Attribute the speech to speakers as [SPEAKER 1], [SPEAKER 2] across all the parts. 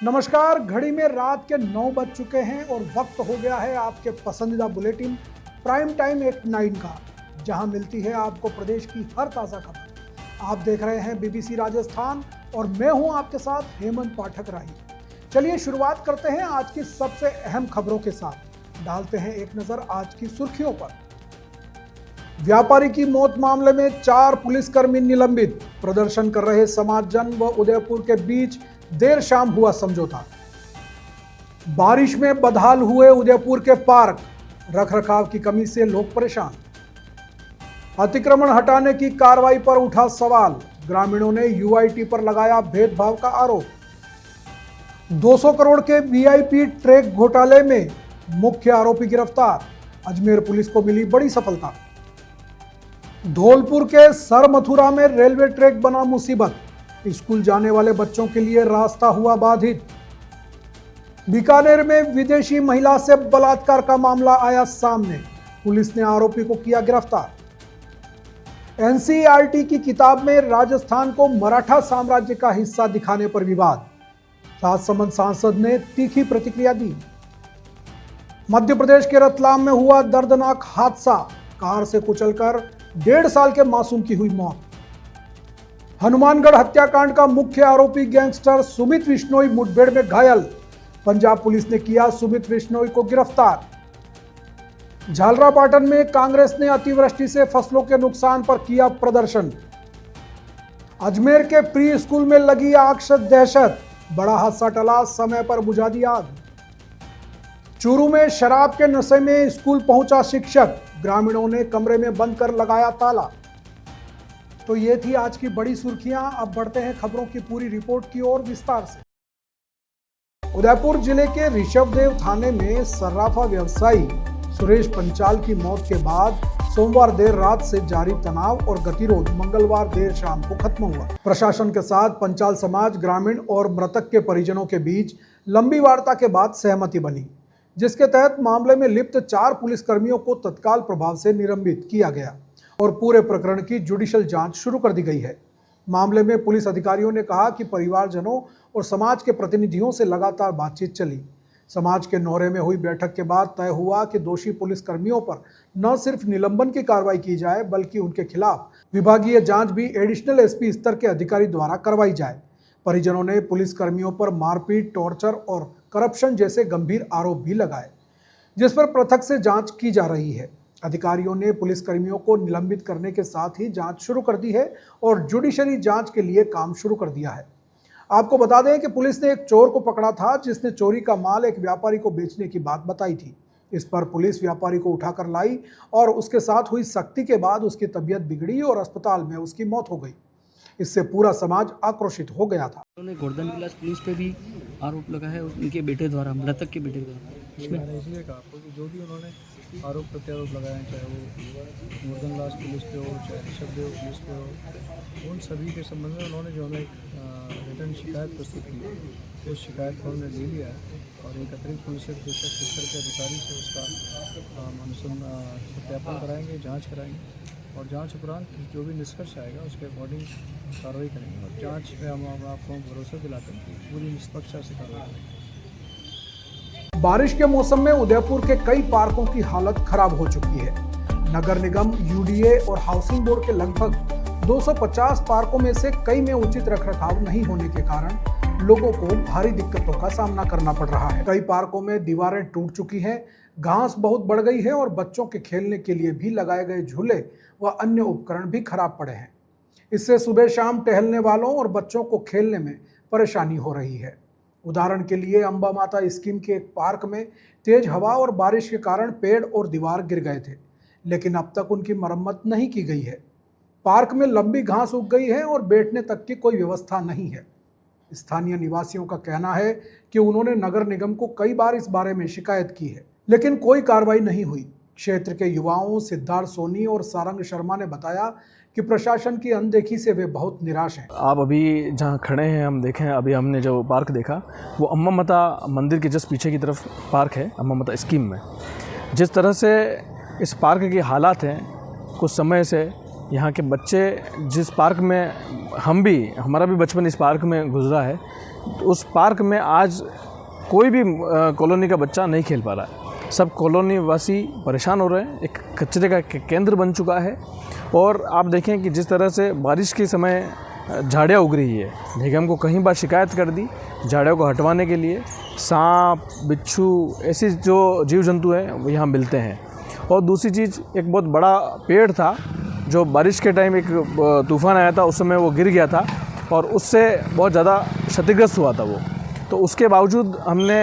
[SPEAKER 1] नमस्कार। घड़ी में रात के 9 बज चुके हैं और वक्त हो गया है आपके पसंदीदा बुलेटिन प्राइम टाइम एट 9 का, जहां मिलती है आपको प्रदेश की हर ताज़ा खबर। आप देख रहे हैं बीबीसी राजस्थान और मैं हूं आपके साथ हेमंत पाठक राही। चलिए शुरुआत करते हैं आज की सबसे अहम खबरों के साथ। डालते हैं एक नज़र आज की सुर्खियों पर। व्यापारी की मौत मामले में 4 पुलिसकर्मी निलंबित। प्रदर्शन कर रहे समाजजन व उदयपुर के बीच देर शाम हुआ समझौता। बारिश में बदहाल हुए उदयपुर के पार्क। रखरखाव की कमी से लोग परेशान। अतिक्रमण हटाने की कार्रवाई पर उठा सवाल। ग्रामीणों ने यूआईटी पर लगाया भेदभाव का आरोप। 200 करोड़ के वीआईपी ट्रैक घोटाले में मुख्य आरोपी गिरफ्तार। अजमेर पुलिस को मिली बड़ी सफलता। धौलपुर के सरमथुरा में रेलवे ट्रैक बना मुसीबत। स्कूल जाने वाले बच्चों के लिए रास्ता हुआ बाधित। बीकानेर में विदेशी महिला से बलात्कार का मामला आया सामने। पुलिस ने आरोपी को किया गिरफ्तार। एनसीईआरटी की किताब में राजस्थान को मराठा साम्राज्य का हिस्सा दिखाने पर विवाद। राजसमंद सांसद ने तीखी प्रतिक्रिया दी। मध्य प्रदेश के रतलाम में हुआ दर्दनाक हादसा। कार से कुचलकर 1.5 साल के मासूम की हुई मौत। हनुमानगढ़ हत्याकांड का मुख्य आरोपी गैंगस्टर सुमित बिश्नोई मुठभेड़ में घायल। पंजाब पुलिस ने किया सुमित बिश्नोई को गिरफ्तार। झालरापाटन में कांग्रेस ने अतिवृष्टि से फसलों के नुकसान पर किया प्रदर्शन। अजमेर के प्री स्कूल में लगी आग से दहशत। बड़ा हादसा टला, समय पर बुझा दी आग। चूरू में शराब के नशे में स्कूल पहुंचा शिक्षक। ग्रामीणों ने कमरे में बंद कर लगाया ताला। तो ये थी आज की बड़ी सुर्खियां। अब बढ़ते हैं खबरों की पूरी रिपोर्ट की ओर विस्तार से। उदयपुर जिले के ऋषभदेव थाने में सर्राफा व्यवसायी सुरेश पंचाल की मौत के बाद सोमवार देर रात से जारी तनाव और गतिरोध मंगलवार देर शाम को खत्म हुआ। प्रशासन के साथ पंचाल समाज, ग्रामीण और मृतक के परिजनों के बीच लंबी वार्ता के बाद सहमति बनी, जिसके तहत मामले में लिप्त 4 पुलिसकर्मियों को तत्काल प्रभाव से निलंबित किया गया और पूरे प्रकरण की जुडिशियल जांच शुरू कर दी गई है। मामले में पुलिस अधिकारियों ने कहा कि परिवारजनों और समाज के प्रतिनिधियों से लगातार बातचीत चली। समाज के न्योरे में हुई बैठक के बाद तय हुआ कि दोषी पुलिसकर्मियों पर न सिर्फ निलंबन की कार्रवाई की जाए, बल्कि उनके खिलाफ विभागीय जांच भी एडिशनल एसपी स्तर के अधिकारी द्वारा करवाई जाए। परिजनों ने पुलिसकर्मियों पर मारपीट, टॉर्चर और करप्शन जैसे गंभीर आरोप भी लगाए, जिस पर पृथक से जांच की जा रही है। अधिकारियों ने पुलिसकर्मियों को निलंबित करने के साथ ही जांच शुरू कर दी है और जुडिशरी जांच के लिए काम शुरू कर दिया है। आपको बता दें कि पुलिस ने एक चोर को पकड़ा था, जिसने चोरी का माल एक व्यापारी को बेचने की बात बताई थी। इस पर पुलिस व्यापारी को उठाकर लाई और उसके साथ हुई सख्ती के बाद उसकी तबीयत बिगड़ी और अस्पताल में उसकी मौत हो गई। इससे पूरा समाज आक्रोशित हो गया था।
[SPEAKER 2] उन्होंने गोवर्धन विलास पुलिस पे भी आरोप लगा है, उनके बेटे द्वारा, मृतक के बेटे द्वारा।
[SPEAKER 3] इसमें इसलिए कहा आपको कि जो भी उन्होंने आरोप प्रत्यारोप लगाए हैं, चाहे वो गोवर्धन विलास पुलिस पे हो, चाहे ऋषभदेव पुलिस पे हो, उन सभी के संबंध में उन्होंने जो है एक रिटर्न शिकायत प्रस्तुत की। उस शिकायत को उन्होंने ले लिया है और एक अतिरिक्त पुलिस अधीक्षक स्तर के अधिकारी से उसका सत्यापन कराएंगे, जाँच कराएंगे और जांच उपरांत जो भी निष्कर्ष आएगा उसके अकॉर्डिंग कार्रवाई करेंगे। और जांच में हम आपको भरोसा दिलाते हैं पूरी निष्पक्षता से कार्रवाई करेंगे।
[SPEAKER 1] बारिश के मौसम में उदयपुर के कई पार्कों की हालत खराब हो चुकी है। नगर निगम, यूडीए और हाउसिंग बोर्ड के लगभग 250 पार्कों में से कई में उचित रखरखाव नहीं होने के कारण लोगों को भारी दिक्कतों का सामना करना पड़ रहा है। कई पार्कों में दीवारें टूट चुकी हैं, घास बहुत बढ़ गई है और बच्चों के खेलने के लिए भी लगाए गए झूले व अन्य उपकरण भी खराब पड़े हैं। इससे सुबह शाम टहलने वालों और बच्चों को खेलने में परेशानी हो रही है। उदाहरण के लिए अंबा माता स्कीम के एक पार्क में तेज हवा और बारिश के कारण पेड़ और दीवार गिर गए थे, लेकिन अब तक उनकी मरम्मत नहीं की गई है। पार्क में लंबी घास उग गई है और बैठने तक की कोई व्यवस्था नहीं है। स्थानीय निवासियों का कहना है कि उन्होंने नगर निगम को कई बार इस बारे में शिकायत की है, लेकिन कोई कार्रवाई नहीं हुई। क्षेत्र के युवाओं सिद्धार्थ सोनी और सारंग शर्मा ने बताया कि प्रशासन की अनदेखी से वे बहुत निराश हैं।
[SPEAKER 4] आप अभी जहाँ खड़े हैं, हम देखें, अभी हमने जो पार्क देखा वो अम्मा माता मंदिर के जस्ट पीछे की तरफ पार्क है, अम्मा माता स्कीम में। जिस तरह से इस पार्क की हालात हैं, कुछ समय से यहाँ के बच्चे जिस पार्क में हमारा भी बचपन इस पार्क में गुजरा है, तो उस पार्क में आज कोई भी कॉलोनी का बच्चा नहीं खेल पा रहा है। सब कॉलोनी वासी परेशान हो रहे हैं। एक कचरे का केंद्र बन चुका है। और आप देखें कि जिस तरह से बारिश के समय झाड़ियाँ उग रही है, निगम को कहीं बार शिकायत कर दी झाड़ियों को हटवाने के लिए। सांप, बिच्छू, ऐसी जो जीव जंतु हैं वो यहाँ मिलते हैं। और दूसरी चीज़, एक बहुत बड़ा पेड़ था जो बारिश के टाइम एक तूफ़ान आया था, उस समय वो गिर गया था और उससे बहुत ज़्यादा क्षतिग्रस्त हुआ था वो। तो उसके बावजूद हमने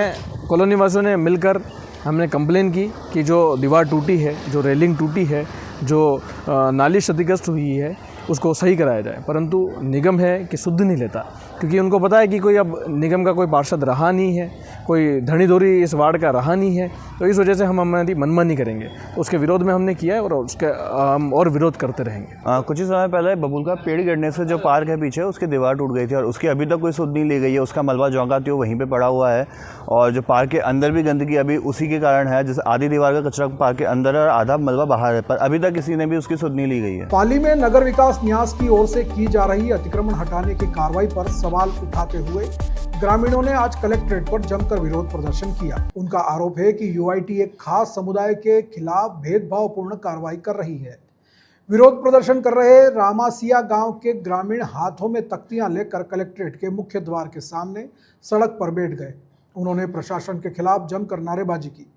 [SPEAKER 4] कॉलोनी वासियों ने मिलकर हमने कंप्लेन की कि जो दीवार टूटी है, जो रेलिंग टूटी है, जो नाली क्षतिग्रस्त हुई है, उसको सही कराया जाए। परंतु निगम है कि सुध नहीं लेता, क्योंकि उनको पता है कि कोई अब निगम का कोई पार्षद रहा नहीं है, कोई धनीधोरी इस वार्ड का रहा नहीं है। तो इस वजह से हम हमारी मनमानी करेंगे। तो उसके विरोध में हमने किया है और उसके हम और विरोध करते रहेंगे।
[SPEAKER 5] कुछ ही समय पहले बबूल का पेड़ गिरने से जो पार्क है पीछे, उसकी दीवार टूट गई थी और उसकी अभी तक कोई सुध नहीं ली गई है। उसका मलबा जौंगाती वहीं पे पड़ा हुआ है और जो पार्क के अंदर भी गंदगी अभी उसी के कारण है। जैसे आधी दीवार का कचरा पार्क के अंदर है और आधा मलबा बाहर है, पर अभी तक किसी ने भी उसकी सुध नहीं ली गई है।
[SPEAKER 1] पाली में नगर विकास न्यास की ओर से की जा रही अतिक्रमण हटाने की कार्रवाई पर सवाल उठाते हुए ग्रामीणों ने आज कलेक्ट्रेट पर जमकर विरोध प्रदर्शन किया। उनका आरोप है कि यूआईटी एक खास समुदाय के खिलाफ भेदभावपूर्ण कार्रवाई कर रही है। विरोध प्रदर्शन कर रहे रामासिया गांव के ग्रामीण हाथों में तख्तियां लेकर कलेक्ट्रेट के मुख्य द्वार के सामने सड़क पर बैठ गए। उन्होंने प्रशासन के खिलाफ जमकर नारेबाजी की।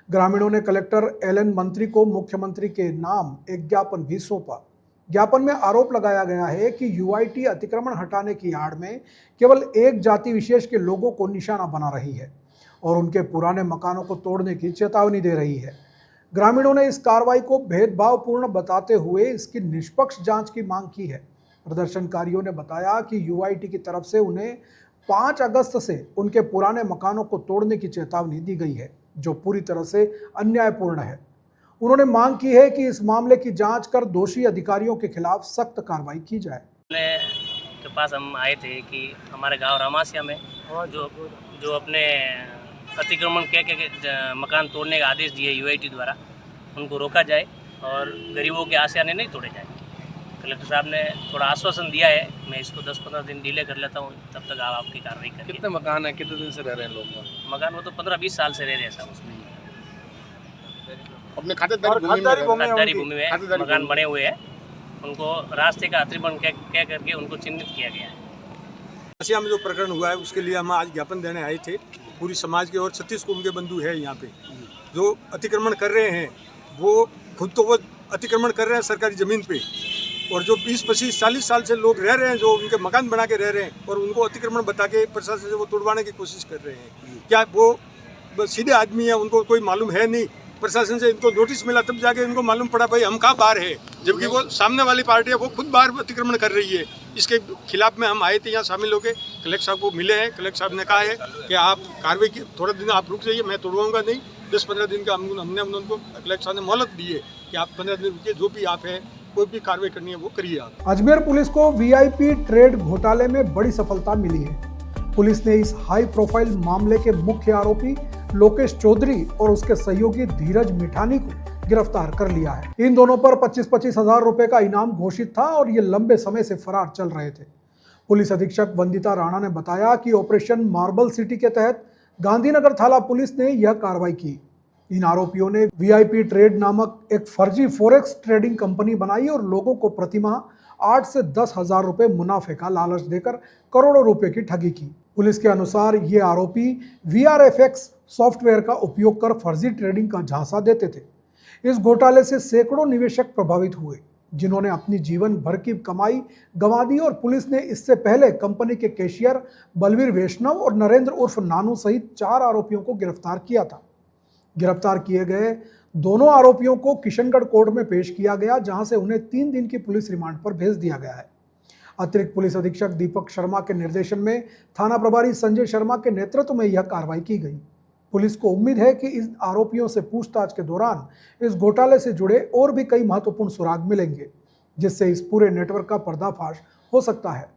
[SPEAKER 1] ग्रामीणों ने कलेक्टर एलएन मंत्री को मुख्यमंत्री के नाम एक ज्ञापन भी सौंपा। ज्ञापन में आरोप लगाया गया है कि यूआईटी अतिक्रमण हटाने की आड़ में केवल एक जाति विशेष के लोगों को निशाना बना रही है और उनके पुराने मकानों को तोड़ने की चेतावनी दे रही है। ग्रामीणों ने इस कार्रवाई को भेदभावपूर्ण बताते हुए इसकी निष्पक्ष जांच की मांग की है। प्रदर्शनकारियों ने बताया कि यूआईटी की तरफ से उन्हें 5 अगस्त से उनके पुराने मकानों को तोड़ने की चेतावनी दी गई है, जो पूरी तरह से अन्यायपूर्ण है। उन्होंने मांग की है कि इस मामले की जांच कर दोषी अधिकारियों के खिलाफ सख्त कार्रवाई की जाए।
[SPEAKER 6] के पास हम आए थे कि हमारे गांव रामासिया में जो अपने अतिक्रमण के मकान तोड़ने का आदेश दिए यूआईटी द्वारा, उनको रोका जाए और गरीबों के आशियाने नहीं तोड़े जाए। कलेक्टर साहब ने थोड़ा आश्वासन दिया है। मैं इसको 10-15 दिन डिले कर लेता हूँ, तब तक आप आपकी कार्रवाई करिए।
[SPEAKER 7] कितने मकान है, कितने दिन से रह रहे हैं लोग?
[SPEAKER 6] मकान वो तो 15-20 साल से रह रहे हैं साहब उसमें।
[SPEAKER 7] अपने खातेदारी
[SPEAKER 6] भूमि में मकान बने हुए हैं, उनको रास्ते का अतिक्रमण कह करके उनको चिन्हित किया गया है।
[SPEAKER 8] रामासिया में जो प्रकरण हुआ है उसके लिए हम आज ज्ञापन देने आए थे। पूरी समाज के और 36 कुंभ के बंधु है यहाँ पे जो अतिक्रमण कर रहे हैं। वो खुद तो वो अतिक्रमण कर रहे हैं सरकारी ज़मीन पे, और जो 20-25-40 साल से लोग रह रहे हैं, जो उनके मकान बना के रह रहे हैं, और उनको अतिक्रमण बता के प्रशासन से वो तोड़वाने की कोशिश कर रहे हैं। क्या वो सीधे आदमी है, उनको कोई मालूम है नहीं? प्रशासन से इनको नोटिस मिला तब जाके इनको मालूम पड़ा भाई हम कहाँ बाहर है, जबकि वो सामने वाली पार्टी है वो खुद बाहर अतिक्रमण कर रही है। इसके खिलाफ में हम आए थे, यहाँ शामिल होकर कलेक्टर साहब को मिले हैं। कलेक्टर साहब ने कहा है कि आप कार्रवाई की, थोड़ा दिन आप रुक जाइए, मैं तोड़वाऊंगा नहीं। 10-15 दिन का हमने उनको कलेक्टर साहब ने मोहलत दी है कि आप 15 दिन रुकिए, जो भी आप है कोई भी कार्रवाई करनी है वो करिए आप।
[SPEAKER 1] अजमेर पुलिस को वीआईपी ट्रेड घोटाले में बड़ी सफलता मिली है। पुलिस ने इस हाई प्रोफाइल मामले के मुख्य आरोपी लोकेश चौधरी और उसके सहयोगी धीरज मिठानी को गिरफ्तार कर लिया है। इन दोनों पर 25-25 हजार रुपए का इनाम घोषित था और ये लंबे समय से फरार चल रहे थे। पुलिस अधीक्षक वंदिता राणा ने बताया कि ऑपरेशन मार्बल सिटी के तहत गांधीनगर थाना पुलिस ने यह कार्रवाई की। इन आरोपियों ने वीआईपी ट्रेड नामक एक फर्जी फॉरेक्स ट्रेडिंग कंपनी बनाई और लोगों को प्रतिमाह 8 से 10 हजार रुपए मुनाफे का लालच देकर करोड़ों रुपए की ठगी की। पुलिस के अनुसार ये आरोपी VRFX सॉफ्टवेयर का उपयोग कर फर्जी ट्रेडिंग का झांसा देते थे। इस घोटाले से सैकड़ों निवेशक प्रभावित हुए, जिन्होंने अपनी जीवन भर की कमाई गंवा दी, और पुलिस ने इससे पहले कंपनी के कैशियर बलवीर वैष्णव और नरेंद्र उर्फ नानू सहित 4 आरोपियों को गिरफ्तार किया था। गिरफ्तार किए गए दोनों आरोपियों को किशनगढ़ कोर्ट में पेश किया गया, जहां से उन्हें 3 दिन की पुलिस रिमांड पर भेज दिया गया है। अतिरिक्त पुलिस अधीक्षक दीपक शर्मा के निर्देशन में थाना प्रभारी संजय शर्मा के नेतृत्व में यह कार्रवाई की गई। पुलिस को उम्मीद है कि इन आरोपियों से पूछताछ के दौरान इस घोटाले से जुड़े और भी कई महत्वपूर्ण सुराग मिलेंगे, जिससे इस पूरे नेटवर्क का पर्दाफाश हो सकता है।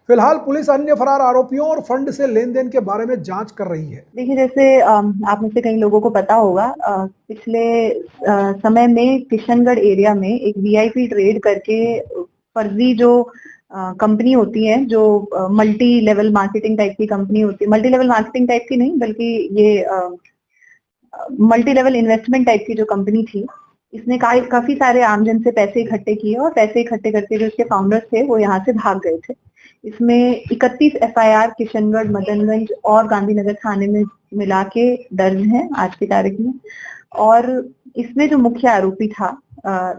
[SPEAKER 1] फिलहाल पुलिस अन्य फरार आरोपियों और फंड से लेन देन के बारे में जांच कर रही है।
[SPEAKER 9] देखिए, जैसे आप में से कई लोगों को पता होगा, पिछले समय में किशनगढ़ एरिया में एक वीआईपी ट्रेड करके फर्जी जो कंपनी होती है जो मल्टी लेवल मार्केटिंग टाइप की कंपनी होती है, मल्टी लेवल मार्केटिंग टाइप की नहीं बल्कि ये मल्टी लेवल इन्वेस्टमेंट टाइप की जो कंपनी थी, इसने काफी सारे आमजन से पैसे इकट्ठे किए और पैसे इकट्ठे करके जो इसके फाउंडर्स थे वो यहाँ से भाग गए थे। इसमें 31 एफआईआर किशनगढ़, मदनगंज और गांधीनगर थाने में मिला के दर्ज है आज की तारीख में। और इसमें जो मुख्य आरोपी था,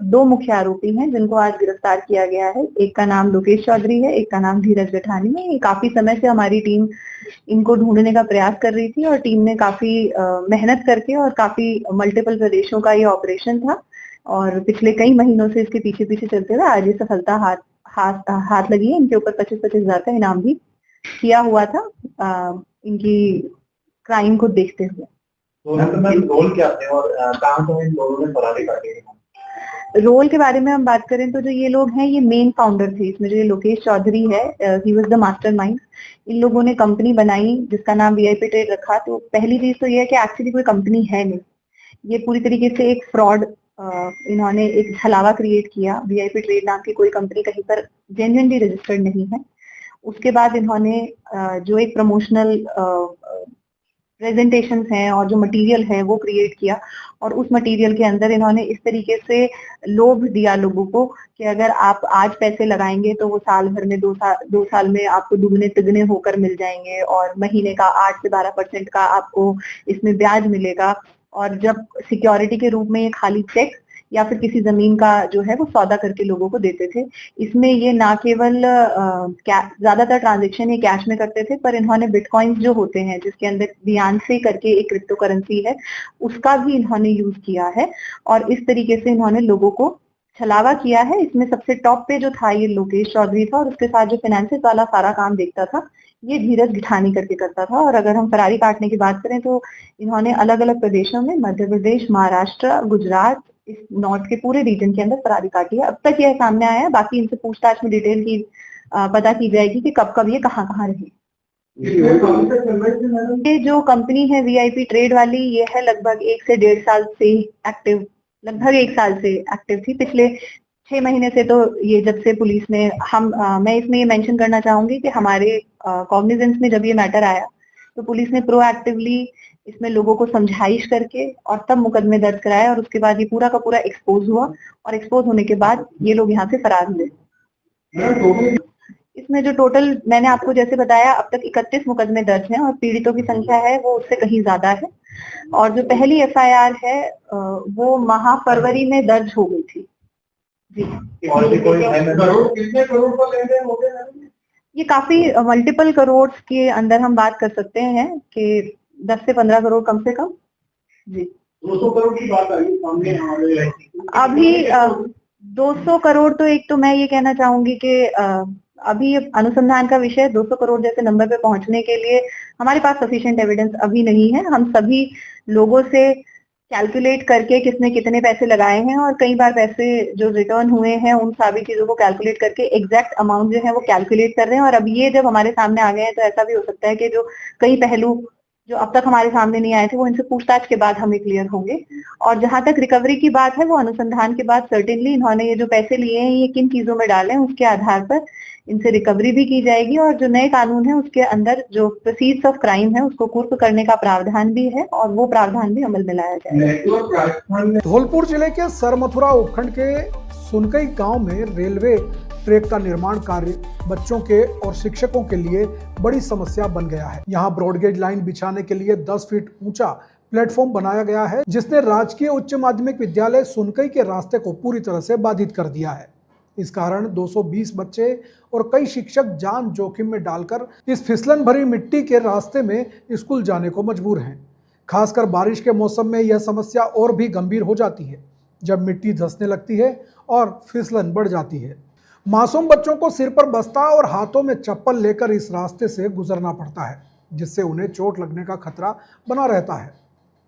[SPEAKER 9] 2 मुख्य आरोपी हैं जिनको आज गिरफ्तार किया गया है। एक का नाम लोकेश चौधरी है, एक का नाम धीरज गठानी है। ये काफी समय से हमारी टीम इनको ढूंढने का प्रयास कर रही थी और टीम ने काफी मेहनत करके और काफी मल्टीपल प्रदेशों का ये ऑपरेशन था और पिछले कई महीनों से इसके पीछे पीछे चलते हुए आज ये सफलता हाथ लगी है। इनके ऊपर 25-25 हजार का इनाम भी किया हुआ था इनकी क्राइम को देखते हुए।
[SPEAKER 10] रोल क्या थे और कहाँ से इन लोगों ने फरारी काटी?
[SPEAKER 9] रोल के बारे में हम बात करें तो जो ये लोग हैं ये मेन फाउंडर थे इसमें। जो ये लोकेश चौधरी है, ही वाज द मास्टरमाइंड। इन लोगों ने कंपनी बनाई जिसका नाम वीआईपी ट्रेड रखा। तो पहली चीज तो ये है कि एक्चुअली कोई कंपनी है नहीं, ये पूरी तरीके से एक फ्रॉड, इन्होंने एक छलावा क्रिएट किया। वीआईपी ट्रेड नाम की कोई कंपनी कहीं पर जेन्युइनली रजिस्टर्ड नहीं है। उसके बाद इन्होंने जो एक प्रमोशनल प्रेजेंटेशंस हैं और जो मटेरियल है वो क्रिएट किया और उस मटेरियल के अंदर इन्होंने इस तरीके से लोभ दिया लोगों को कि अगर आप आज पैसे लगाएंगे तो वो साल भर में 2 साल में आपको दुगने तिगने होकर मिल जाएंगे और महीने का 8 से 12% का आपको इसमें ब्याज मिलेगा। और जब सिक्योरिटी के रूप में ये खाली चेक या फिर किसी जमीन का जो है वो सौदा करके लोगों को देते थे। इसमें ये ना केवल ज्यादातर ट्रांजैक्शन ये कैश में करते थे, पर इन्होंने बिटकॉइंस जो होते हैं जिसके अंदर बियांसे करके एक क्रिप्टो करेंसी है उसका भी इन्होंने यूज किया है और इस तरीके से इन्होंने लोगों को छलावा किया है। इसमें सबसे टॉप पे जो था ये लोकेश चौधरी था और उसके साथ जो फाइनेंसेस वाला सारा काम देखता था ये धीरज गिठानी करके करता था। और अगर हम फरारी काटने की बात करें तो इन्होंने अलग अलग प्रदेशों में, मध्य प्रदेश, महाराष्ट्र, गुजरात, इस नॉर्थ के पूरे रीजन के अंदर फरारी काटी है। अब तक यह सामने आया है, बाकी इनसे पूछताछ में डिटेल की पता की जाएगी कि कब कब ये कहाँ रहे। ये जो कंपनी है वीआईपी ट्रेड वाली, ये है लगभग 1 से 1.5 साल से एक्टिव, लगभग 1 साल से एक्टिव थी। पिछले 6 महीने से तो ये जब से पुलिस ने मैं इसमें ये मेंशन करना चाहूंगी कि हमारे कॉग्निजेंस में जब ये मैटर आया तो पुलिस ने प्रोएक्टिवली इसमें लोगों को समझाइश करके और तब मुकदमे दर्ज कराए और उसके बाद ये पूरा का पूरा एक्सपोज हुआ और एक्सपोज होने के बाद ये लोग यहाँ से फरार हुए। इसमें जो टोटल मैंने आपको जैसे बताया अब तक 31 मुकदमे दर्ज हैं और पीड़ितों की संख्या है वो उससे कहीं ज्यादा है। और जो पहली एफआईआर है वो माह फरवरी में दर्ज हो गई थी जी। कितने करोड़ का लेन देन हो गया? ये काफी मल्टीपल करोड़ के अंदर हम बात कर सकते हैं कि 10 से 15 करोड़ कम से कम जी। 200 करोड़ की बात आई सामने अभी 200 करोड़ तो एक तो मैं ये कहना चाहूंगी कि अभी अनुसंधान का विषय 200 करोड़ जैसे नंबर पे पहुंचने के लिए हमारे पास सफिशिएंट एविडेंस अभी नहीं है। हम सभी लोगों से कैलकुलेट करके किसने कितने पैसे लगाए हैं और कई बार पैसे जो रिटर्न हुए हैं उन सभी चीजों को कैलकुलेट करके एग्जैक्ट अमाउंट जो है वो कैलकुलेट कर रहे हैं। और अब ये जब हमारे सामने आ गए हैं तो ऐसा भी हो सकता है कि जो कई पहलू जो अब तक हमारे सामने नहीं आए थे वो इनसे पूछताछ के बाद हमें क्लियर होंगे। और जहां तक रिकवरी की बात है वो अनुसंधान के बाद सर्टेनली इन्होंने ये जो पैसे लिए हैं ये किन चीजों में डाले हैं उसके आधार पर इनसे रिकवरी भी की जाएगी। और जो नए कानून है उसके अंदर जो प्रोसीड्स ऑफ क्राइम है उसको कुर्क करने का प्रावधान भी है और वो प्रावधान भी अमल में लाया जाएगा।
[SPEAKER 1] धौलपुर जिले के सरमथुरा उपखंड के सुनकई गांव में रेलवे ट्रैक का निर्माण कार्य बच्चों के और शिक्षकों के लिए बड़ी समस्या बन गया है। यहाँ ब्रॉडगेज लाइन बिछाने के लिए 10 फीट ऊंचा प्लेटफॉर्म बनाया गया है जिसने राजकीय उच्च माध्यमिक विद्यालय सुनकई के रास्ते को पूरी तरह से बाधित कर दिया है। इस कारण 220 बच्चे और कई शिक्षक जान जोखिम में डालकर इस फिसलन भरी मिट्टी के रास्ते में स्कूल जाने को मजबूर हैं। खासकर बारिश के मौसम में यह समस्या और भी गंभीर हो जाती है जब मिट्टी धंसने लगती है और फिसलन बढ़ जाती है। मासूम बच्चों को सिर पर बस्ता और हाथों में चप्पल लेकर इस रास्ते से गुजरना पड़ता है जिससे उन्हें चोट लगने का खतरा बना रहता है।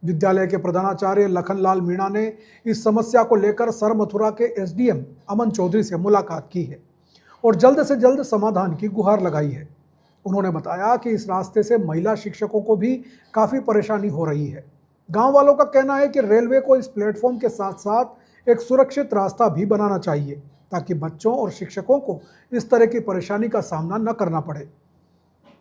[SPEAKER 1] विद्यालय के प्रधानाचार्य लखनलाल मीणा ने इस समस्या को लेकर सरमथुरा के एसडीएम अमन चौधरी से मुलाकात की है और जल्द से जल्द समाधान की गुहार लगाई है। उन्होंने बताया कि इस रास्ते से महिला शिक्षकों को भी काफ़ी परेशानी हो रही है। गांव वालों का कहना है कि रेलवे को इस प्लेटफॉर्म के साथ साथ एक सुरक्षित रास्ता भी बनाना चाहिए ताकि बच्चों और शिक्षकों को इस तरह की परेशानी का सामना न करना पड़े।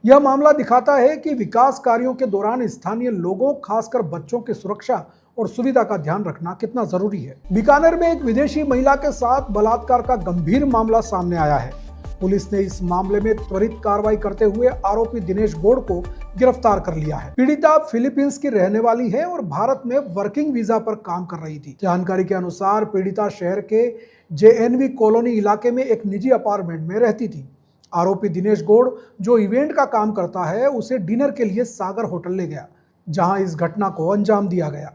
[SPEAKER 1] यह मामला दिखाता है कि विकास कार्यों के दौरान स्थानीय लोगों, खासकर बच्चों की सुरक्षा और सुविधा का ध्यान रखना कितना जरूरी है। बीकानेर में एक विदेशी महिला के साथ बलात्कार का गंभीर मामला सामने आया है। पुलिस ने इस मामले में त्वरित कार्रवाई करते हुए आरोपी दिनेश गौड़ को गिरफ्तार कर लिया है। पीड़िता फिलीपींस की रहने वाली है और भारत में वर्किंग वीजा पर काम कर रही थी। जानकारी के अनुसार पीड़िता शहर के JNV कॉलोनी इलाके में एक निजी अपार्टमेंट में रहती थी। आरोपी दिनेश गौड़, जो इवेंट का काम करता है, उसे डिनर के लिए सागर होटल ले गया, जहां इस घटना को अंजाम दिया गया।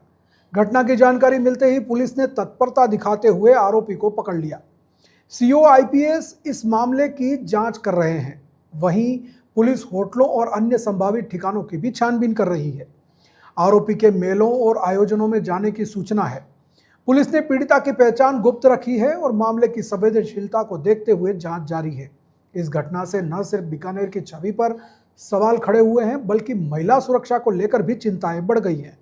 [SPEAKER 1] घटना की जानकारी मिलते ही पुलिस ने तत्परता दिखाते हुए आरोपी को पकड़ लिया। CO IPS इस मामले की जांच कर रहे हैं। वहीं पुलिस होटलों और अन्य संभावित ठिकानों की भी छानबीन कर रही है। आरोपी के मेलों और आयोजनों में जाने की सूचना है। पुलिस ने पीड़िता की पहचान गुप्त रखी है और मामले की संवेदनशीलता को देखते हुए जांच जारी है। इस घटना से न सिर्फ बीकानेर की छवि पर सवाल खड़े हुए हैं, बल्कि महिला सुरक्षा को लेकर भी चिंताएं बढ़ गई हैं।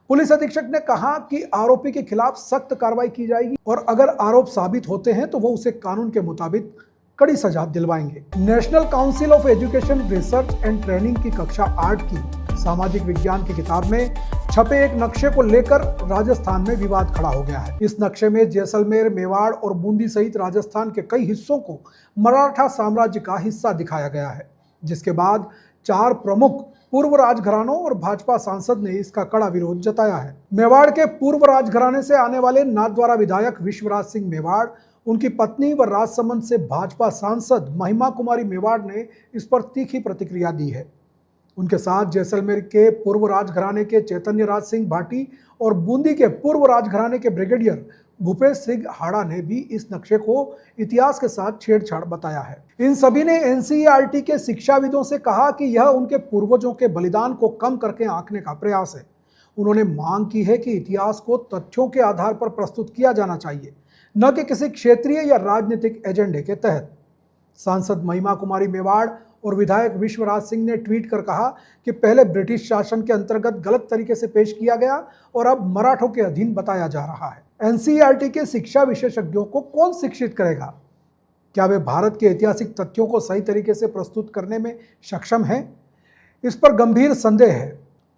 [SPEAKER 1] पुलिस अधीक्षक ने कहा कि आरोपी के खिलाफ सख्त कार्रवाई की जाएगी और अगर आरोप साबित होते हैं तो वो उसे कानून के मुताबिक कड़ी सजा दिलवाएंगे। National council of education research and training की कक्षा 8 की सामाजिक विज्ञान की किताब में छपे एक नक्शे को लेकर राजस्थान में विवाद खड़ा हो गया है। इस नक्शे में जैसलमेर, मेवाड़ और बूंदी सहित राजस्थान के कई हिस्सों को मराठा साम्राज्य का हिस्सा दिखाया गया है, जिसके बाद 4 प्रमुख पूर्व राजघरानों और भाजपा सांसद ने इसका कड़ा विरोध जताया है। मेवाड़ के पूर्व राजघराने से आने वाले नाथद्वारा विधायक विश्वराज सिंह मेवाड़, उनकी पत्नी व राजसमंद से भाजपा सांसद महिमा कुमारी मेवाड़ ने इस पर तीखी प्रतिक्रिया दी है। उनके साथ जैसलमेर के पूर्व राजघराने के चैतन्य राज सिंह भाटी और बूंदी के पूर्व राजघराने के ब्रिगेडियर भूपेश सिंह हाड़ा ने भी इस नक्शे को इतिहास के साथ छेड़छाड़ बताया है। इन सभी ने NCERT के शिक्षाविदों से कहा कि यह उनके पूर्वजों के बलिदान को कम करके आंकने का प्रयास है। उन्होंने मांग की है कि इतिहास को तथ्यों के आधार पर प्रस्तुत किया जाना चाहिए, न कि किसी क्षेत्रीय या राजनीतिक एजेंडे के तहत। सांसद महिमा कुमारी मेवाड़ और विधायक विश्वराज सिंह ने ट्वीट कर कहा कि पहले ब्रिटिश शासन के अंतर्गत गलत तरीके से पेश किया गया और अब मराठों के अधीन बताया जा रहा है। NCERT के शिक्षा विशेषज्ञों को कौन शिक्षित करेगा? क्या वे भारत के ऐतिहासिक तथ्यों को सही तरीके से प्रस्तुत करने में सक्षम हैं? इस पर गंभीर संदेह है।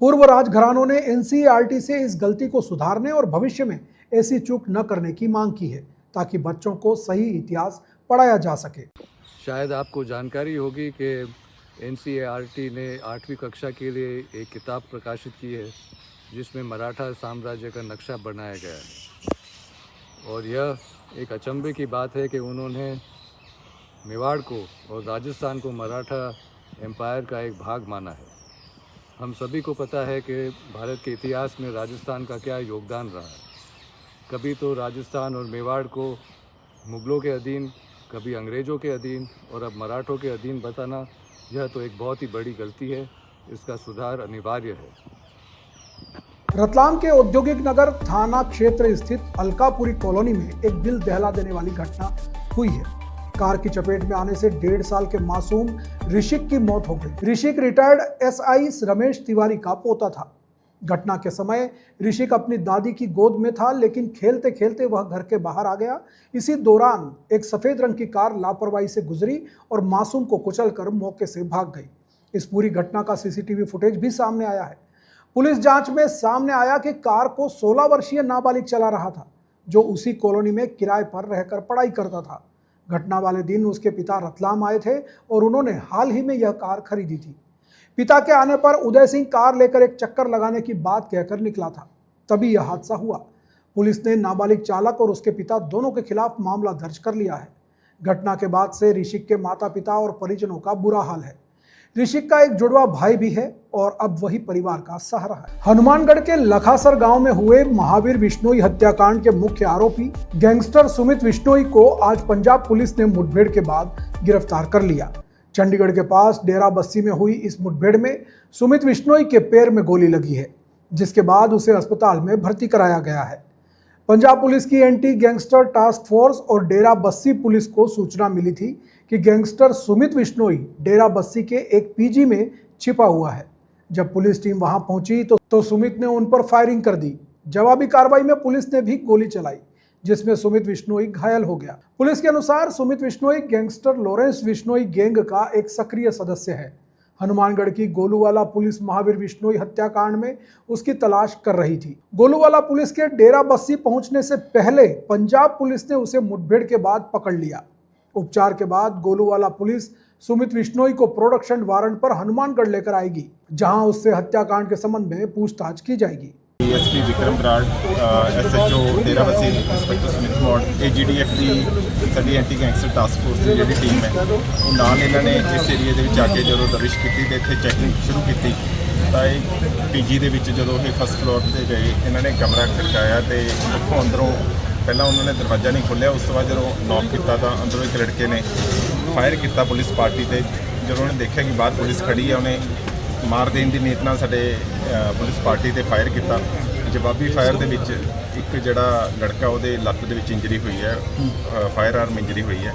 [SPEAKER 1] पूर्व राजघरानों ने NCERT से इस गलती को सुधारने और भविष्य में ऐसी चूक न करने की मांग की है, ताकि बच्चों को सही इतिहास पढ़ाया जा सके।
[SPEAKER 11] शायद आपको जानकारी होगी कि NCERT ने 8वीं कक्षा के लिए एक किताब प्रकाशित की है, जिसमें मराठा साम्राज्य का नक्शा बनाया गया है। और यह एक अचंभे की बात है कि उन्होंने मेवाड़ को और राजस्थान को मराठा एम्पायर का एक भाग माना है। हम सभी को पता है कि भारत के इतिहास में राजस्थान का क्या योगदान रहा है। कभी तो राजस्थान और मेवाड़ को मुग़लों के अधीन, कभी अंग्रेज़ों के अधीन और अब मराठों के अधीन बताना, यह तो एक बहुत ही बड़ी गलती है। इसका सुधार अनिवार्य है।
[SPEAKER 1] रतलाम के औद्योगिक नगर थाना क्षेत्र स्थित अलकापुरी कॉलोनी में एक दिल दहला देने वाली घटना हुई है। कार की चपेट में आने से 1.5 साल के मासूम ऋषिक की मौत हो गई। ऋषिक रिटायर्ड SI रमेश तिवारी का पोता था। घटना के समय ऋषिक अपनी दादी की गोद में था, लेकिन खेलते खेलते वह घर के बाहर आ गया। इसी दौरान एक सफेद रंग की कार लापरवाही से गुजरी और मासूम को कुचलकर मौके से भाग गई। इस पूरी घटना का CCTV फुटेज भी सामने आया है। पुलिस जांच में सामने आया कि कार को 16 वर्षीय नाबालिग चला रहा था, जो उसी कॉलोनी में किराए पर रहकर पढ़ाई करता था। घटना वाले दिन उसके पिता रतलाम आए थे और उन्होंने हाल ही में यह कार खरीदी थी। पिता के आने पर उदय सिंह कार लेकर एक चक्कर लगाने की बात कहकर निकला था, तभी यह हादसा हुआ। पुलिस ने नाबालिग चालक और उसके पिता दोनों के खिलाफ मामला दर्ज कर लिया है। घटना के बाद से ऋषिक के माता पिता और परिजनों का बुरा हाल है। ऋषिक का एक जुड़वा भाई भी है और अब वही परिवार का सहारा है। हनुमानगढ़ के लखासर गांव में हुए महावीर विश्नोई हत्याकांड के मुख्य आरोपी गैंगस्टर सुमित विश्नोई को आज पंजाब पुलिस ने मुठभेड़ के बाद गिरफ्तार कर लिया। चंडीगढ़ के पास डेरा बस्सी में हुई इस मुठभेड़ में सुमित विश्नोई के पैर में गोली लगी है, जिसके बाद उसे अस्पताल में भर्ती कराया गया है। पंजाब पुलिस की एंटी गैंगस्टर टास्क फोर्स और डेरा बस्सी पुलिस को सूचना मिली थी कि गैंगस्टर सुमित विश्नोई डेरा बस्सी के एक PG में छिपा हुआ है। जब पुलिस टीम वहां पहुंची तो सुमित ने उन पर फायरिंग कर दी। जवाबी कार्रवाई में पुलिस ने भी गोली चलाई, जिसमें सुमित विश्नोई घायल हो गया। पुलिस के अनुसार Sumit Vishnoi gangster Lawrence Vishnoi gang का एक सक्रिय सदस्य है। हनुमानगढ़ की गोलूवाला पुलिस महावीर विश्नोई हत्याकांड में उसकी तलाश कर रही थी। गोलूवाला पुलिस के डेरा बस्सी पहुंचने से पहले पंजाब पुलिस ने उसे मुठभेड़ के बाद पकड़ लिया। उपचार के बाद गोलूवाला पुलिस सुमित विश्नोई को प्रोडक्शन वारंट पर हनुमानगढ़ लेकर आएगी, जहां उससे हत्याकांड के संबंध में पूछताछ की जाएगी।
[SPEAKER 12] DSP Vikram Brar, SHO Dera Bassi inspector Sumit Maur, AGDF की साडी एंटी गैंगस्टर टास्क फोर्स की जी टीम है वो नाल इन्हों ने इस एरिए के आके जो दबिश की तो इतने चैकिंग शुरू की PG के जो फर्स्ट फ्लोर से गए इन्होंने कमरा खड़काया तो उतों अंदरों पहला उन्होंने दरवाज़ा नहीं खोलिया। उस तो बाद जो नॉक किया तो अंदरों एक लड़के ने फायर किया पुलिस पार्टी से। जो उन्होंने देखा कि बाहर पुलिस खड़ी है उन्हें मार देने की नीयत नाल साडे पुलिस पार्टी से फायर किया। जवाबी फायर के एक जड़ा लड़का उहदे लत्त दे विच इंजरी हुई है, फायर आर्म इंजरी हुई है।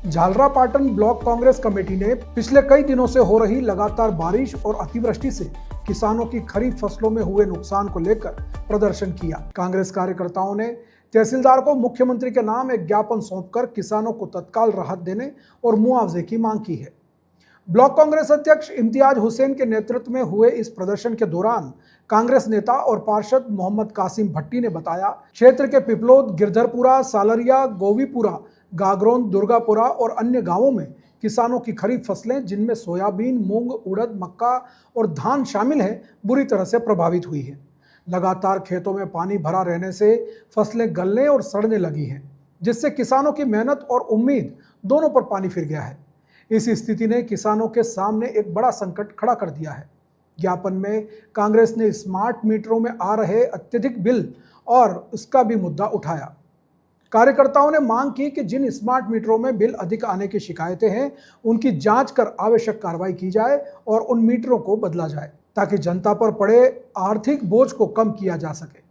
[SPEAKER 1] झालरापाटन ब्लॉक कांग्रेस कमेटी ने पिछले कई दिनों से हो रही लगातार बारिश और अतिवृष्टि से किसानों की खरीफ फसलों में हुए नुकसान को लेकर प्रदर्शन किया। कांग्रेस कार्यकर्ताओं ने तहसीलदार को मुख्यमंत्री के नाम एक ज्ञापन सौंपकर किसानों को तत्काल राहत देने और मुआवजे की मांग की है। ब्लॉक कांग्रेस अध्यक्ष इम्तियाज हुसैन के नेतृत्व में हुए इस प्रदर्शन के दौरान कांग्रेस नेता और पार्षद मोहम्मद कासिम भट्टी ने बताया, क्षेत्र के पिपलोद, गिरधरपुरा, सालरिया, गोवीपुरा, गागरोन, दुर्गापुरा और अन्य गांवों में किसानों की खरीफ फसलें, जिनमें सोयाबीन, मूंग, उड़द, मक्का और धान शामिल हैं, बुरी तरह से प्रभावित हुई हैं। लगातार खेतों में पानी भरा रहने से फसलें गलने और सड़ने लगी हैं, जिससे किसानों की मेहनत और उम्मीद दोनों पर पानी फिर गया है। इस स्थिति ने किसानों के सामने एक बड़ा संकट खड़ा कर दिया है। ज्ञापन में कांग्रेस ने स्मार्ट मीटरों में आ रहे अत्यधिक बिल और उसका भी मुद्दा उठाया। कार्यकर्ताओं ने मांग की कि जिन स्मार्ट मीटरों में बिल अधिक आने की शिकायतें हैं, उनकी जांच कर आवश्यक कार्रवाई की जाए और उन मीटरों को बदला जाए, ताकि जनता पर पड़े आर्थिक बोझ को कम किया जा सके।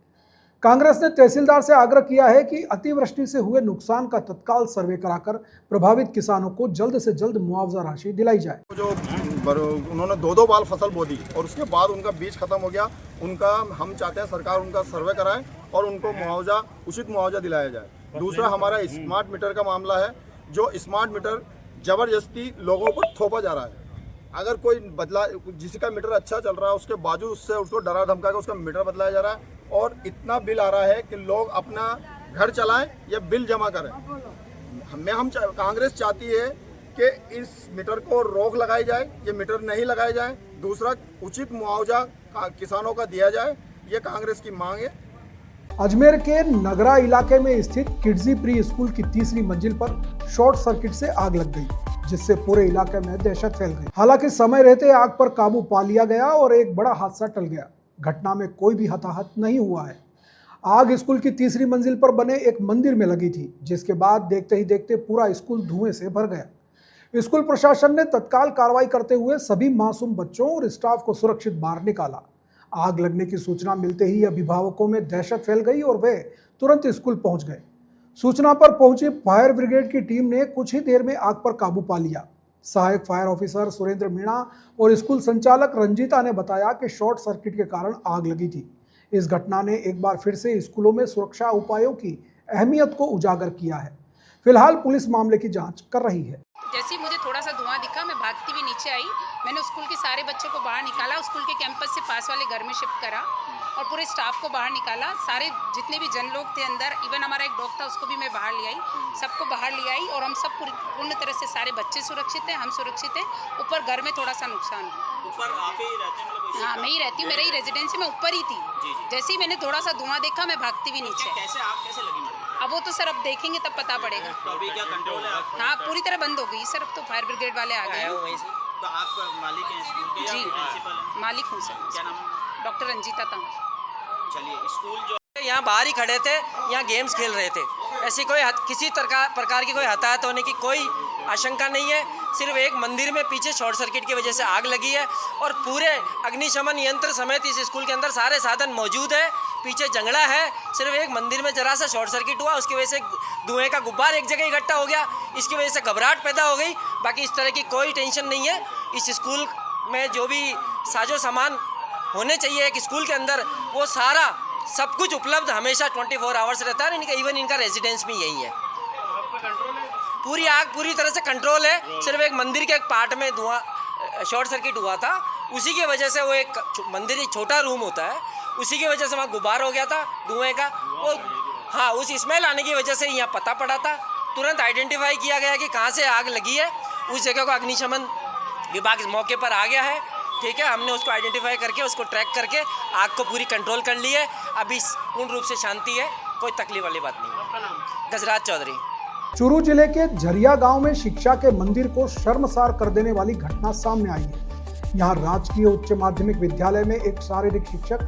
[SPEAKER 1] कांग्रेस ने तहसीलदार से आग्रह किया है कि अतिवृष्टि से हुए नुकसान का तत्काल सर्वे कराकर प्रभावित किसानों को जल्द से जल्द मुआवजा राशि दिलाई जाए।
[SPEAKER 13] जो उन्होंने 2-2 बार फसल बो दी और उसके बाद उनका बीज खत्म हो गया, उनका हम चाहते हैं सरकार उनका सर्वे कराए और उनको मुआवजा, उचित मुआवजा दिलाया जाए। दूसरा हमारा स्मार्ट मीटर का मामला है। जो स्मार्ट मीटर जबरदस्ती लोगों पर थोपा जा रहा है। अगर कोई बदला, जिसका मीटर अच्छा चल रहा है उसके बावजूद उससे उसको डरा धमका के उसका मीटर बदलाया जा रहा है और इतना बिल आ रहा है कि लोग अपना घर चलाएं या बिल जमा करें। हम कांग्रेस चाहती है कि इस मीटर को रोक लगाई जाए, ये मीटर नहीं लगाए जाए। दूसरा, उचित मुआवजा किसानों का दिया जाए, ये कांग्रेस की मांग है।
[SPEAKER 1] अजमेर के नगरा इलाके में स्थित किड्जी प्री स्कूल की तीसरी मंजिल पर शॉर्ट सर्किट से आग लग गई, जिससे पूरे इलाके में दहशत फैल गई। हालांकि समय रहते आग पर काबू पा लिया गया और एक बड़ा हादसा टल गया। घटना में कोई भी हताहत नहीं हुआ है। आग स्कूल की तीसरी मंजिल पर बने एक मंदिर में लगी थी, जिसके बाद देखते ही देखते पूरा स्कूल धुएं से भर गया। स्कूल प्रशासन ने तत्काल कार्रवाई करते हुए सभी मासूम बच्चों और स्टाफ को सुरक्षित बाहर निकाला। आग लगने की सूचना मिलते ही अभिभावकों में दहशत फैल गई और वे तुरंत स्कूल पहुंच गए। सूचना पर पहुंची फायर ब्रिगेड की टीम ने कुछ ही देर में आग पर काबू पा लिया। सहायक फायर ऑफिसर सुरेंद्र मीणा और स्कूल संचालक रंजीता ने बताया कि शॉर्ट सर्किट के कारण आग लगी थी। इस घटना ने एक बार फिर से स्कूलों में सुरक्षा उपायों की अहमियत को उजागर किया है। फिलहाल पुलिस मामले की जांच कर रही है।
[SPEAKER 14] जैसे ही मुझे थोड़ा सा धुआं दिखा, मैं भागती हुई नीचे आई। मैंने स्कूल के सारे बच्चों को बाहर निकाला, स्कूल के कैंपस से पास वाले घर में शिफ्ट करा और पूरे स्टाफ को बाहर निकाला। सारे जितने भी जन लोग थे अंदर, इवन हमारा एक डॉग था उसको भी मैं बाहर ले आई, सबको बाहर ले आई और हम सब पूर्ण तरह से सारे बच्चे सुरक्षित हैं, हम सुरक्षित हैं। ऊपर घर में थोड़ा सा नुकसान हुआ।
[SPEAKER 15] ऊपर आप ही रहते हैं? मतलब
[SPEAKER 14] हाँ, मैं ही रहती हूँ, मेरा ही रेजिडेंस है, मैं ऊपर ही थी। जैसे ही मैंने थोड़ा सा धुआं देखा, मैं भागती हुई नीचे।
[SPEAKER 15] कैसे आग कैसे लगी?
[SPEAKER 14] अब वो तो सर अब देखेंगे तब पता पड़ेगा।
[SPEAKER 15] तो अभी क्या कंट्रोल है?
[SPEAKER 14] हाँ, पूरी तरह बंद हो गई सर। अब तो फायर ब्रिगेड वाले आ गए।
[SPEAKER 15] तो आप मालिक हैं स्कूल के?
[SPEAKER 14] जी,
[SPEAKER 15] प्रिंसिपल
[SPEAKER 14] मालिक हूँ सर।
[SPEAKER 15] क्या नाम?
[SPEAKER 14] डॉक्टर रंजीता तंवर।
[SPEAKER 15] चलिए, स्कूल जो
[SPEAKER 16] यहाँ बाहर ही खड़े थे, यहाँ गेम्स खेल रहे थे। ऐसी कोई किसी प्रकार की कोई हताहत होने की कोई आशंका नहीं है। सिर्फ एक मंदिर में पीछे शॉर्ट सर्किट की वजह से आग लगी है और पूरे अग्निशमन यंत्र समेत इस स्कूल के अंदर सारे साधन मौजूद है। पीछे जंगला है, सिर्फ एक मंदिर में जरा सा शॉर्ट सर्किट हुआ, उसकी वजह से धुएं का गुब्बार एक जगह इकट्ठा हो गया, इसकी वजह से घबराहट पैदा हो गई। बाकी इस तरह की कोई टेंशन नहीं है। इस स्कूल में जो भी साजो सामान होने चाहिए एक स्कूल के अंदर, वो सारा सब कुछ उपलब्ध हमेशा 24 आवर्स रहता है। इनका इवन इनका रेजिडेंस भी यही है। पूरी आग पूरी तरह से कंट्रोल है। सिर्फ एक मंदिर के एक पार्ट में धुआं शॉर्ट सर्किट हुआ था, उसी की वजह से वो एक मंदिर एक छोटा रूम होता है, उसी की वजह से वहाँ गुबार हो गया था धुएं का। वो हाँ, उस स्मेल आने की वजह से यहाँ पता पड़ा था। तुरंत आइडेंटिफाई किया गया कि कहाँ से आग लगी है। उस जगह को अग्निशमन विभाग इस मौके पर आ गया है। ठीक है, हमने उसको आइडेंटिफाई करके उसको ट्रैक करके आग को पूरी कंट्रोल कर ली है। अभी पूर्ण रूप से शांति है, कोई तकलीफ वाली बात नहीं। गजराज चौधरी।
[SPEAKER 1] चूरू जिले के झरिया गांव में शिक्षा के मंदिर को शर्मसार कर देने वाली घटना सामने आई है। यहां राजकीय उच्च माध्यमिक विद्यालय में एक शारीरिक शिक्षक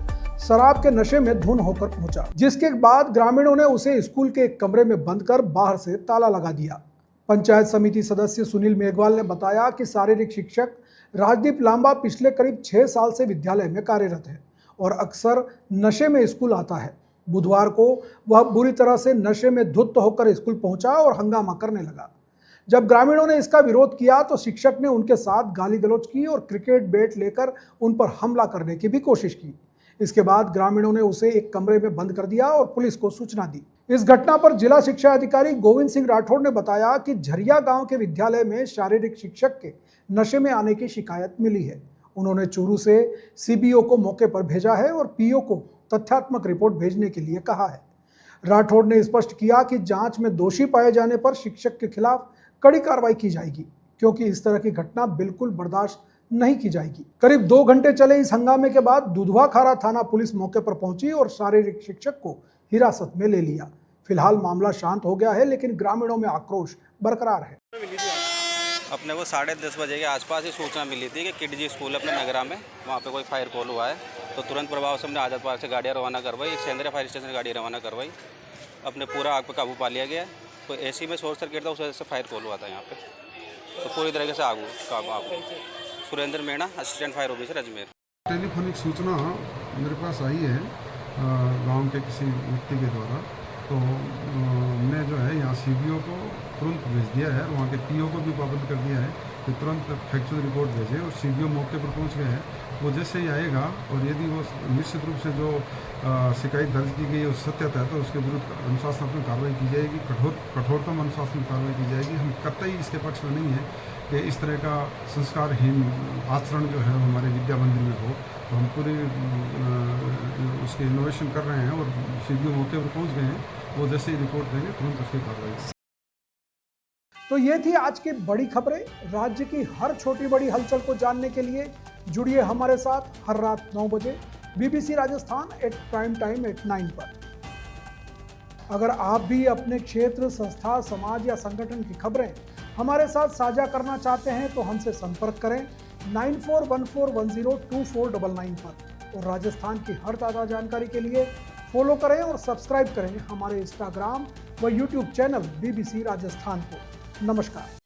[SPEAKER 1] शराब के नशे में धुन होकर पहुंचा, जिसके बाद ग्रामीणों ने उसे स्कूल के एक कमरे में बंद कर बाहर से ताला लगा दिया। पंचायत समिति सदस्य सुनील मेघवाल ने बताया कि शारीरिक शिक्षक राजदीप लांबा पिछले करीब 6 साल से विद्यालय में कार्यरत है और अक्सर नशे में स्कूल आता है। बुधवार को वह बुरी तरह से नशे में धुत होकर स्कूल पहुंचा और हंगामा करने लगा। जब ग्रामीणों ने इसका विरोध किया तो शिक्षक ने उनके साथ गाली गलौज की और क्रिकेट बैट लेकर उन पर हमला करने की भी कोशिश की। इसके बाद ग्रामीणों ने उसे एक कमरे में बंद कर दिया और पुलिस को सूचना दी। इस घटना पर जिला शिक्षा अधिकारी गोविंद सिंह राठौड़ ने बताया कि झरिया गांव के विद्यालय में शारीरिक शिक्षक के नशे में आने की शिकायत मिली है। उन्होंने चूरू से सीबीओ को मौके पर भेजा है और पीओ को तथ्यात्मक रिपोर्ट भेजने के लिए कहा है। राठौड़ ने स्पष्ट किया कि जांच में दोषी पाए जाने पर शिक्षक के खिलाफ कड़ी कार्रवाई की जाएगी, क्योंकि इस तरह की घटना बिल्कुल बर्दाश्त नहीं की जाएगी। करीब 2 घंटे चले इस हंगामे के बाद दुधवा खारा थाना पुलिस मौके पर पहुंची और शारीरिक शिक्षक को हिरासत में ले लिया। फिलहाल मामला शांत हो गया है, लेकिन ग्रामीणों में आक्रोश बरकरार है।
[SPEAKER 17] अपने को 10:30 बजे के आसपास ही सूचना मिली थी कि किडजी स्कूल अपने नगरा में वहाँ पे कोई फायर कॉल हुआ है। तो तुरंत प्रभाव से हमने आजाद पार्क से गाड़ियाँ रवाना करवाई, एक सेंद्रिया फायर स्टेशन से गाड़ी रवाना करवाई। अपने पूरा आग पर काबू पा लिया गया। तो एसी में शॉर्ट सर्किट था, उस वजह से फायर कॉल हुआ था यहाँ पे। तो पूरी तरीके से आग काबू। Surendra Meena, assistant fire officer Ajmer.
[SPEAKER 18] Telephonic सूचना मेरे पास आई है गांव के किसी व्यक्ति के द्वारा। तो हमने जो है यहाँ सीबीओ को तुरंत भेज दिया है, वहाँ के पीओ को भी पाबंद कर दिया है कि तुरंत फैक्चुअल रिपोर्ट भेजे। और सीबीओ मौके पर पहुँच गए हैं। वो जैसे ही आएगा और यदि वो निश्चित रूप से जो शिकायत दर्ज की गई है उस सत्य है तो उसके विरुद्ध अनुशासनात्मक कार्रवाई की जाएगी, कठोरतम अनुशासनात्मक कार्रवाई की जाएगी। हम कतई इसके पक्ष में नहीं है कि इस तरह का संस्कारहीन आचरण जो है हमारे विद्या मंदिर में हो। तो हम पूरी उसके इनोवेशन कर रहे हैं और सीबीओ मौके पर पहुंच गए हैं। वो जैसे ही रिपोर्ट देंगे तुरंत उसकी कार्रवाई।
[SPEAKER 1] तो ये थी आज की बड़ी खबरें। राज्य की हर छोटी बड़ी हलचल को जानने के लिए जुड़िए हमारे साथ हर रात 9 बजे BBC Rajasthan at prime time at 9 पर। अगर आप भी अपने क्षेत्र, संस्था, समाज या संगठन की खबरें हमारे साथ साझा करना चाहते हैं तो हमसे संपर्क करें 9414102499 पर। और राजस्थान की हर ताज़ा जानकारी के लिए फॉलो करें और सब्सक्राइब करें हमारे इंस्टाग्राम व यूट्यूब चैनल BBC राजस्थान को। नमस्कार।